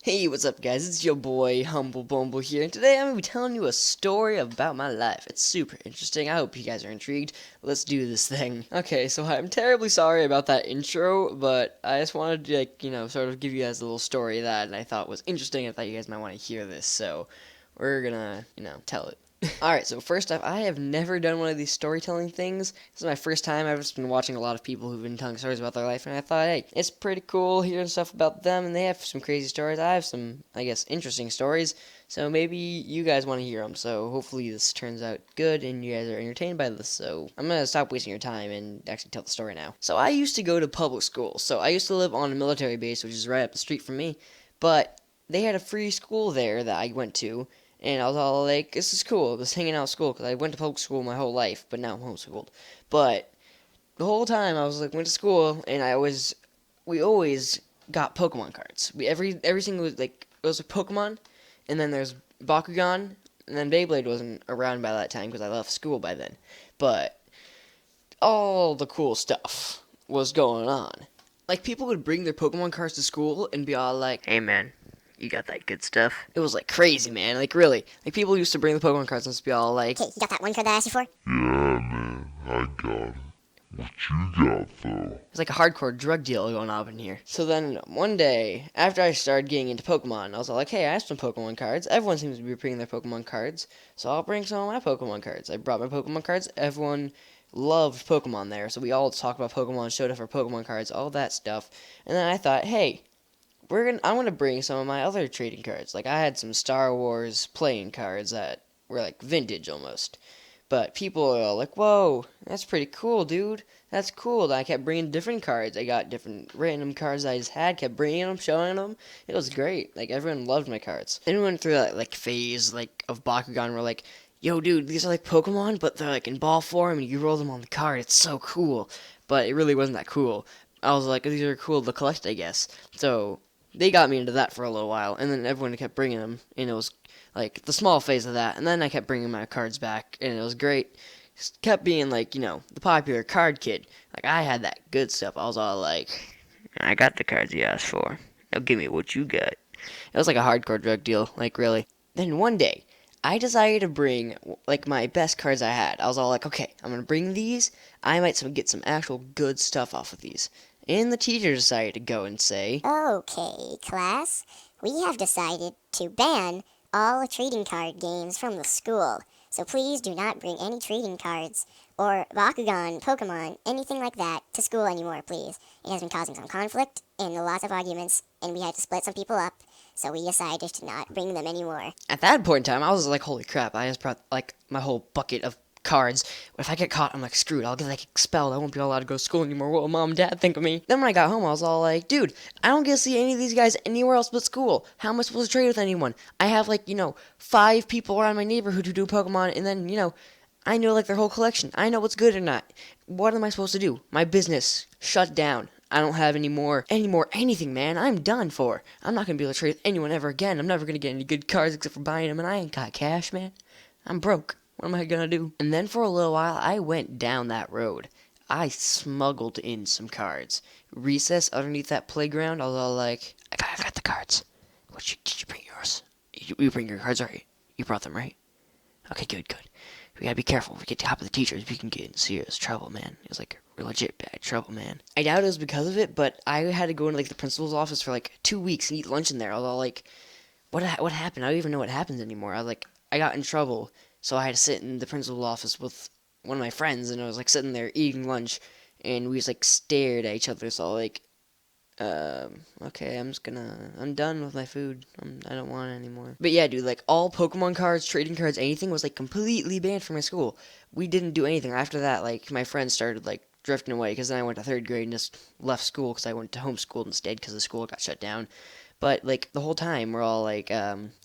Hey, what's up, guys? It's your boy, Humble Bumble here, and today I'm going to be telling you a story about my life. It's super interesting. I hope you guys are intrigued. Let's do this thing. Okay, so I'm terribly sorry about that intro, but I just wanted to, sort of give you guys a little story that I thought was interesting. I thought you guys might want to hear this, so we're gonna, tell it. Alright, so first off, I have never done one of these storytelling things. This is my first time. I've just been watching a lot of people who've been telling stories about their life, and I thought, hey, it's pretty cool hearing stuff about them, and they have some crazy stories. I have some, I guess, interesting stories, so maybe you guys want to hear them. So hopefully this turns out good, and you guys are entertained by this. So I'm gonna stop wasting your time and actually tell the story now. So I used to go to public school. So I used to live on a military base, which is right up the street from me, but they had a free school there that I went to. And I was all like, this is cool, just hanging out at school, because I went to public school my whole life, but now I'm homeschooled. But the whole time I was like, went to school, and we always got Pokemon cards. Every single, like, it was a Pokemon, and then there's Bakugan, and then Beyblade wasn't around by that time, because I left school by then. But all the cool stuff was going on. Like, people would bring their Pokemon cards to school, and be all like, hey man, you got that good stuff? It was like crazy, man. Like really. Like people used to bring the Pokemon cards and just be all like, Hey, you got that one card that I asked you for? Yeah, man, I got it. What you got, though? It's like a hardcore drug deal going on in here. So then one day, after I started getting into Pokemon, I was all like, hey, I have some Pokemon cards. Everyone seems to be bringing their Pokemon cards, so I'll bring some of my Pokemon cards. I brought my Pokemon cards. Everyone loved Pokemon there, so we all talked about Pokemon, showed off our Pokemon cards, all that stuff. And then I thought, hey, I want to bring some of my other trading cards. Like I had some Star Wars playing cards that were like vintage almost. But people are all like, whoa, that's pretty cool, dude. That's cool. And I kept bringing different cards. I got different random cards I just had, kept bringing them, showing them. It was great. Like everyone loved my cards. Then we went through that like phase like of Bakugan where like, yo, dude, these are like Pokemon, but they're like in ball form and you roll them on the card. It's so cool. But it really wasn't that cool. I was like, these are cool to collect, I guess. So they got me into that for a little while, and then everyone kept bringing them, and it was like the small phase of that, and then I kept bringing my cards back, and it was great. Just kept being like, the popular card kid. Like I had that good stuff. I was all like, I got the cards you asked for. Now give me what you got. It was like a hardcore drug deal, like really. Then one day, I decided to bring like my best cards I had. I was all like, okay, I'm gonna bring these. I might get some actual good stuff off of these. And the teacher decided to go and say, Okay, class, we have decided to ban all trading card games from the school. So please do not bring any trading cards or Bakugan, Pokemon, anything like that to school anymore, please. It has been causing some conflict and lots of arguments, and we had to split some people up, so we decided to not bring them anymore. at that point in time, I was like, holy crap, I just brought like my whole bucket of cards. If I get caught, I'm like screwed. I'll get like expelled. I won't be allowed to go to school anymore. What will mom and dad think of me? Then when I got home, I was all like, dude, I don't get to see any of these guys anywhere else but school. How am I supposed to trade with anyone? I have like, 5 people around my neighborhood who do Pokemon, and then, I know like their whole collection. I know what's good or not. What am I supposed to do? My business shut down. I don't have any more anything, man. I'm done for. I'm not gonna be able to trade with anyone ever again. I'm never gonna get any good cards except for buying them, and I ain't got cash, man. I'm broke. What am I gonna do? And then for a little while, I went down that road. I smuggled in some cards. Recess underneath that playground, I was all like, I got the cards. Did you bring yours? You bring your cards, right? You brought them, right? Okay, good. We gotta be careful. If we get to top of the teachers, we can get in serious trouble, man. It was like legit bad trouble, man. I doubt it was because of it, but I had to go into like the principal's office for like 2 weeks and eat lunch in there. I was all like, what happened? I don't even know what happens anymore. I got in trouble, so I had to sit in the principal's office with one of my friends, and I was like sitting there eating lunch, and we just like stared at each other. So like, okay, I'm done with my food. I don't want it anymore. But yeah, dude, like all Pokemon cards, trading cards, anything was like completely banned from my school. We didn't do anything after that. Like my friends started like drifting away, because then I went to 3rd grade and just left school because I went to homeschool instead because the school got shut down. But like the whole time we're all like,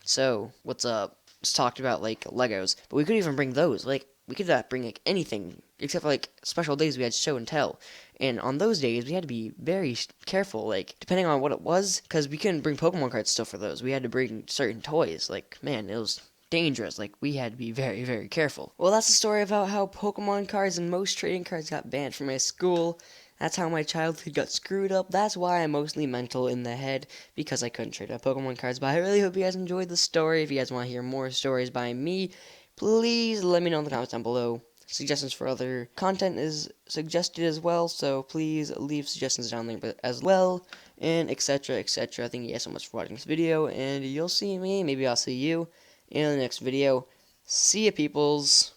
so what's up? Just talked about like Legos, but we couldn't even bring those. Like we could not bring like anything except for like special days we had show and tell. And on those days we had to be very careful, like depending on what it was, because we couldn't bring Pokemon cards still for those. We had to bring certain toys. Like man, it was dangerous. Like we had to be very, very careful. Well, that's the story about how Pokemon cards and most trading cards got banned from my school. That's how my childhood got screwed up. That's why I'm mostly mental in the head, because I couldn't trade out Pokemon cards. But I really hope you guys enjoyed the story. If you guys want to hear more stories by me, please let me know in the comments down below. Suggestions for other content is suggested as well, so please leave suggestions down there as well, and etc, etc. Thank you guys so much for watching this video, and you'll see me, maybe I'll see you, in the next video. See ya, peoples!